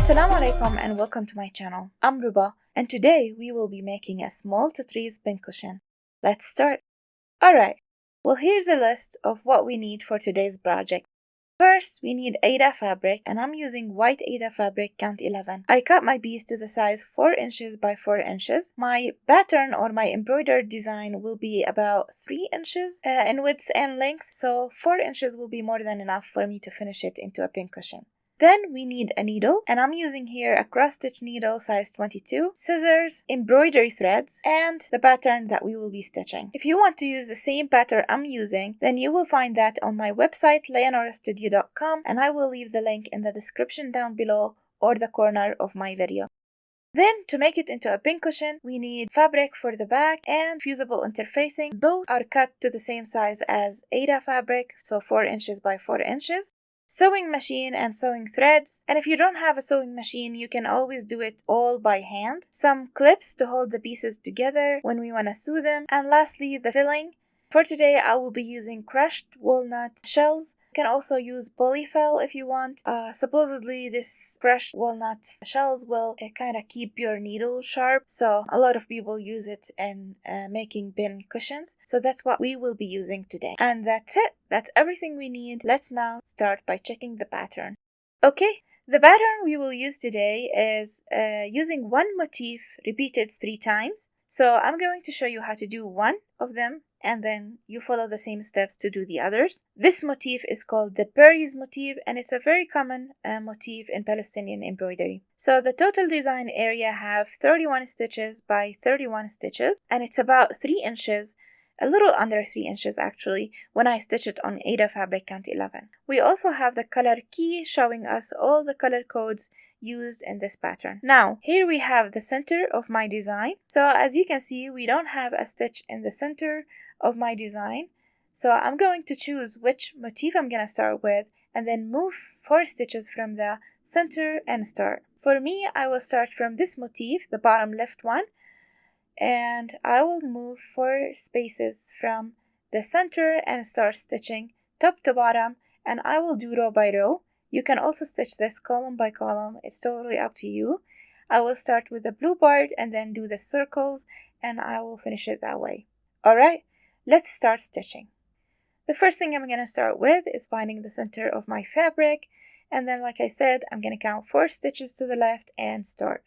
Assalamu alaikum and welcome to my channel. I'm Ruba and today we will be making a small Tatreez pincushion. Let's start. Alright, well here's a list of what we need for today's project. First, we need Aida fabric and I'm using white Aida fabric count 11. I cut my piece to the size 4 inches by 4 inches. My pattern or my embroidered design will be about 3 inches in width and length, so 4 inches will be more than enough for me to finish it into a pincushion. Then we need a needle, and I'm using here a cross-stitch needle size 22, scissors, embroidery threads, and the pattern that we will be stitching. If you want to use the same pattern I'm using, then you will find that on my website leonorastudio.com, and I will leave the link in the description down below or the corner of my video. Then, to make it into a pincushion, we need fabric for the back and fusible interfacing. Both are cut to the same size as Aida fabric, so 4 inches by 4 inches. Sewing machine and sewing threads, and if you don't have a sewing machine you can always do it all by hand. Some clips to hold the pieces together when we want to sew them, and lastly the filling. For today I will be using crushed walnut shells. You can also use polyfill if you want. Supposedly this crushed walnut shells will kind of keep your needle sharp, so a lot of people use it in making pin cushions. So that's what we will be using today. And that's it. That's everything we need. Let's now start by checking the pattern. Okay, the pattern we will use today is using one motif repeated 3 times. So I'm going to show you how to do one of them, and then you follow the same steps to do the others. This motif is called the Tatreez motif, and it's a very common motif in Palestinian embroidery. So the total design area have 31 stitches by 31 stitches, and it's about 3 inches, a little under 3 inches actually, when I stitch it on Aida fabric count 11. We also have the color key showing us all the color codes used in this pattern. Now, here we have the center of my design. So as you can see, we don't have a stitch in the center of my design. So I'm going to choose which motif I'm going to start with and then move 4 stitches from the center and start. For me, I will start from this motif, the bottom left one, and I will move 4 spaces from the center and start stitching top to bottom, and I will do row by row. You can also stitch this column by column, it's totally up to you. I will start with the blue part and then do the circles, and I will finish it that way. Alright, let's start stitching. The first thing I'm going to start with is finding the center of my fabric, and then like I said, I'm going to count 4 stitches to the left and start.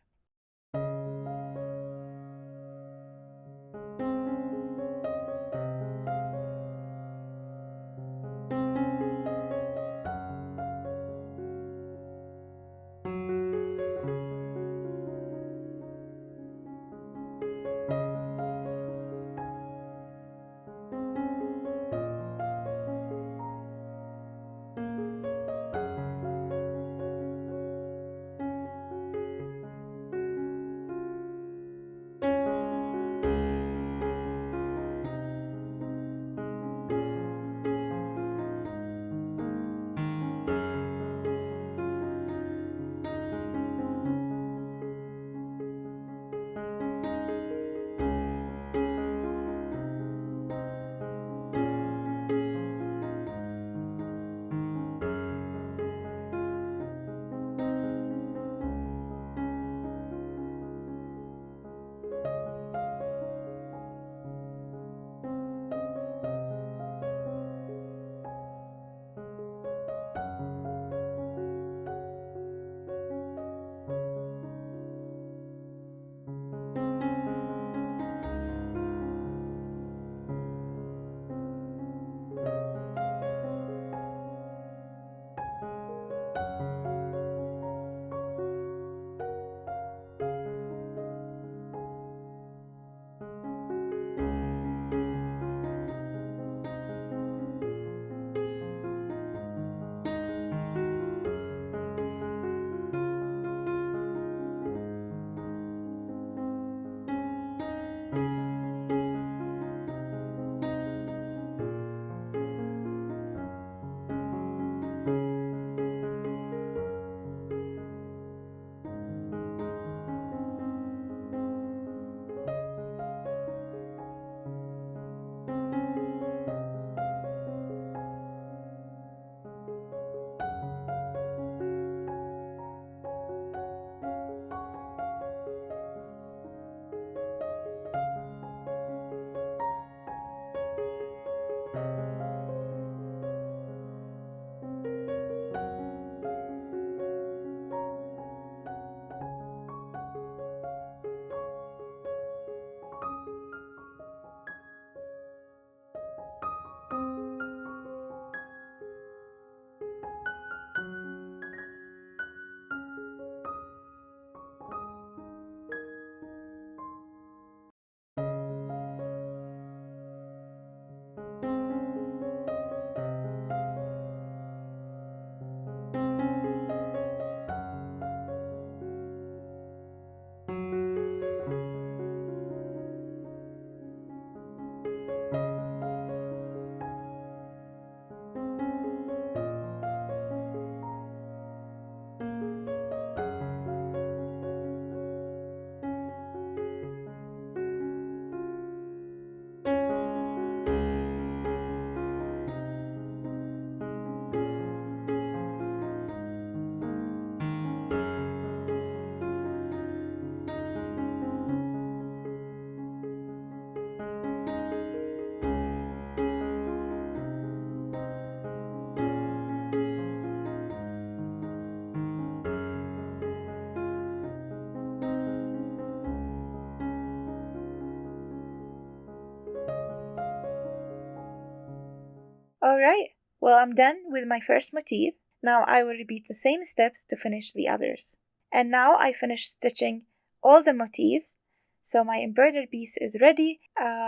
Alright, well, I'm done with my first motif. Now I will repeat the same steps to finish the others. And now I finished stitching all the motifs, so my embroidered piece is ready,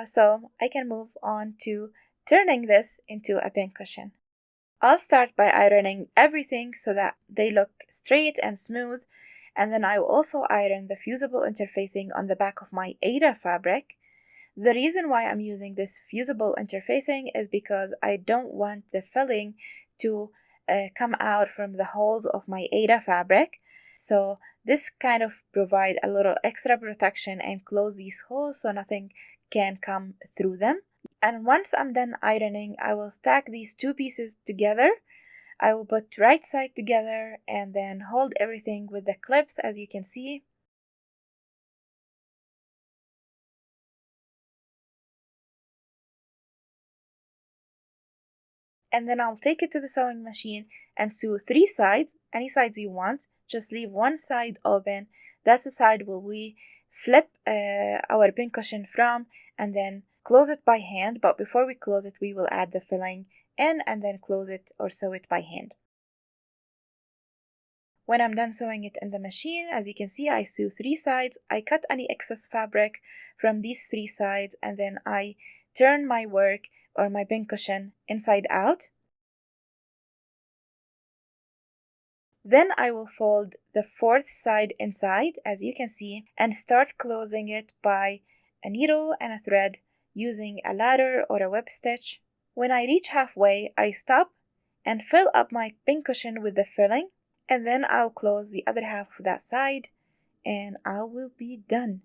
so I can move on to turning this into a pincushion. I'll start by ironing everything so that they look straight and smooth, and then I will also iron the fusible interfacing on the back of my Aida fabric. The reason why I'm using this fusible interfacing is because I don't want the filling to come out from the holes of my Aida fabric. So this kind of provide a little extra protection and close these holes so nothing can come through them. And once I'm done ironing, I will stack these two pieces together. I will put right side together and then hold everything with the clips, as you can see. And then I'll take it to the sewing machine and sew 3 sides, any sides you want. Just leave one side open. That's the side where we flip our pincushion from, and then close it by hand. But before we close it, we will add the filling in and then close it or sew it by hand. When I'm done sewing it in the machine, as you can see, I sew 3 sides. I cut any excess fabric from these 3 sides, and then I turn my work or my pincushion inside out. Then I will fold the 4th side inside, as you can see, and start closing it by a needle and a thread using a ladder or a whip stitch. When I reach halfway, I stop and fill up my pincushion with the filling, and then I'll close the other half of that side and I will be done.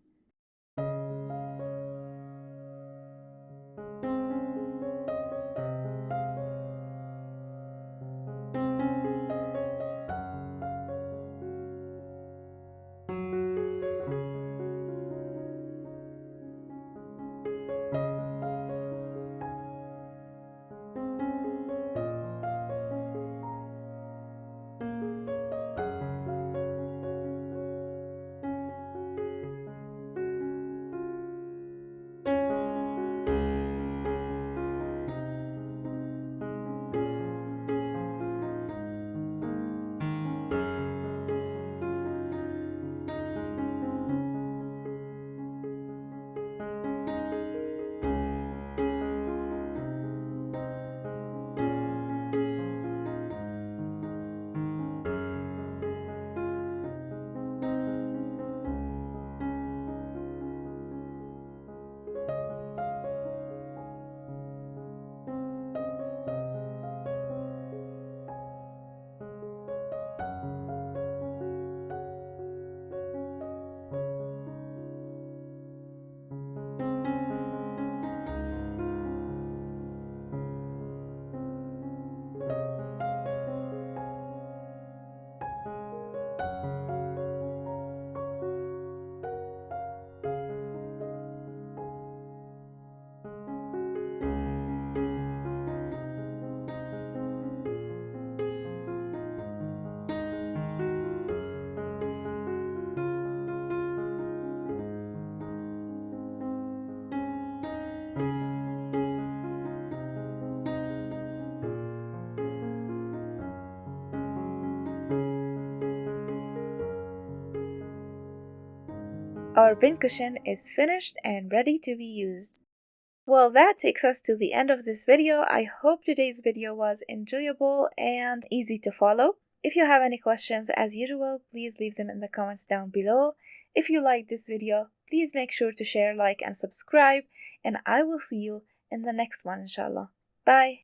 Our pincushion is finished and ready to be used. Well, that takes us to the end of this video. I hope today's video was enjoyable and easy to follow. If you have any questions, as usual, please leave them in the comments down below. If you liked this video, please make sure to share, like, and subscribe, and I will see you in the next one, inshallah. Bye!